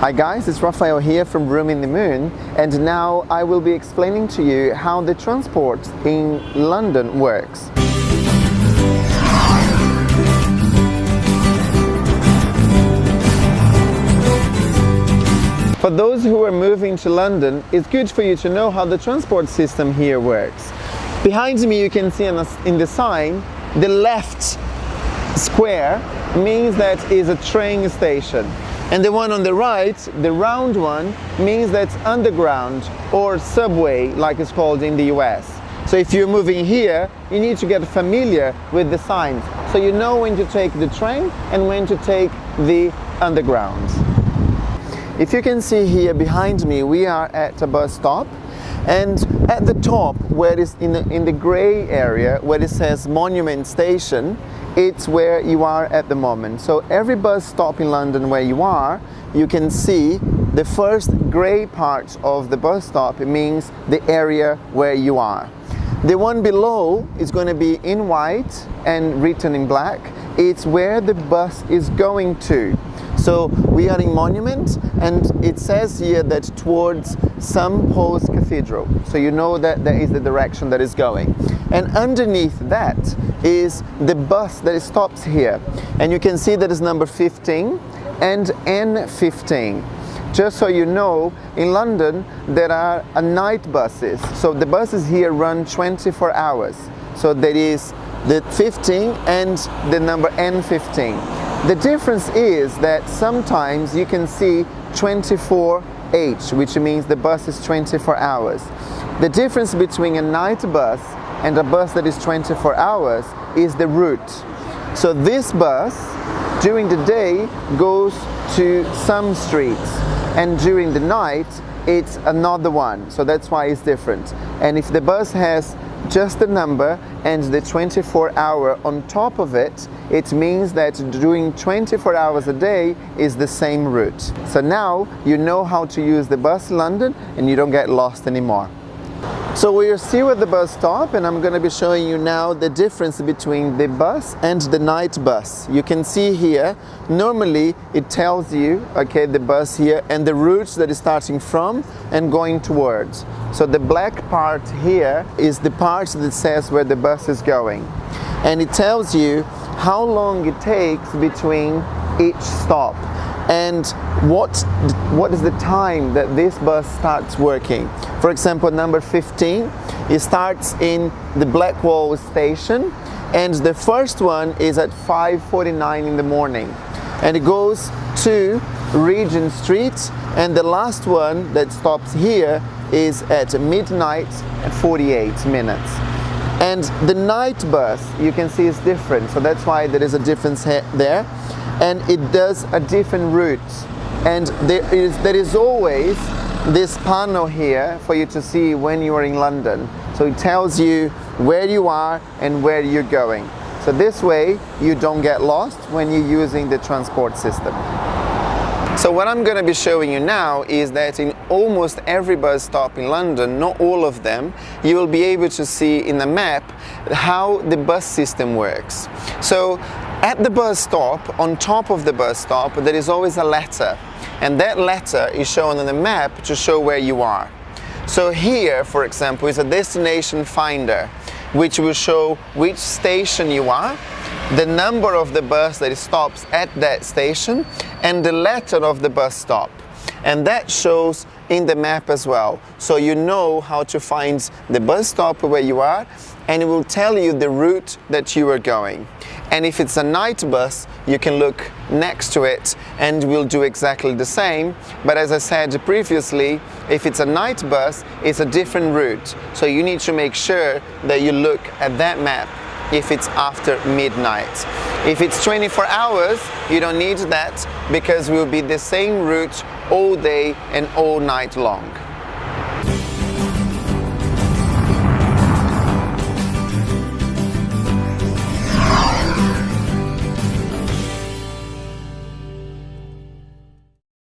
Hi guys, it's Rafael here from Roaming the Moon, and now I will be explaining to you how the transport in London works. For those who are moving to London, it's good for you to know how the transport system here works. Behind me you can see in the sign, the left square means that is a train station. And the one on the right, the round one, means that's underground or subway, like it's called in the US. So if you're moving here, you need to get familiar with the signs, so you know when to take the train and when to take the underground. If you can see here behind me, we are at a bus stop, and at the top, where it is in the grey area, where it says Monument Station, it's where you are at the moment. So every bus stop in London where you are, you can see the first grey part of the bus stop. It means the area where you are. The one below is going to be in white and written in black. It's where the bus is going to. So we are in Monument, and it says here that towards St. Paul's Cathedral. So you know that that is the direction that is going. And underneath that is the bus that stops here. And you can see that is number 15 and N15. Just so you know, in London there are night buses. So the buses here run 24 hours. So there is the 15 and the number N15. The difference is that sometimes you can see 24H, which means the bus is 24 hours. The difference between a night bus and a bus that is 24 hours is the route. So this bus, during the day, goes to some streets, and during the night, it's another one. So that's why it's different. And if the bus has just the number and the 24-hour on top of it, it means that doing 24 hours a day is the same route. So now you know how to use the bus in London and you don't get lost anymore. So we are still at the bus stop, and I'm going to be showing you now the difference between the bus and the night bus. You can see here, normally it tells you, okay, the bus here and the routes that is starting from and going towards. So the black part here is the part that says where the bus is going. And it tells you how long it takes between each stop and what is the time that this bus starts working. For example, number 15, it starts in the Blackwall station, and the first one is at 5:49 in the morning, and it goes to Regent Street, and the last one that stops here is at midnight at 48 minutes. And the night bus, you can see, is different, so that's why there is a difference there, and it does a different route. And there is always this panel here for you to see when you are in London. So it tells you where you are and where you're going. So this way you don't get lost when you're using the transport system. So what I'm going to be showing you now is that in almost every bus stop in London, not all of them, you will be able to see in the map how the bus system works. So at the bus stop, on top of the bus stop, there is always a letter, and that letter is shown on the map to show where you are. So here, for example, is a destination finder, which will show which station you are, the number of the bus that stops at that station, and the letter of the bus stop. And that shows in the map as well. So you know how to find the bus stop where you are, and it will tell you the route that you are going. And if it's a night bus, you can look next to it and we'll do exactly the same. But as I said previously, if it's a night bus, it's a different route. So you need to make sure that you look at that map if it's after midnight. If it's 24 hours, you don't need that, because it will be the same route all day and all night long.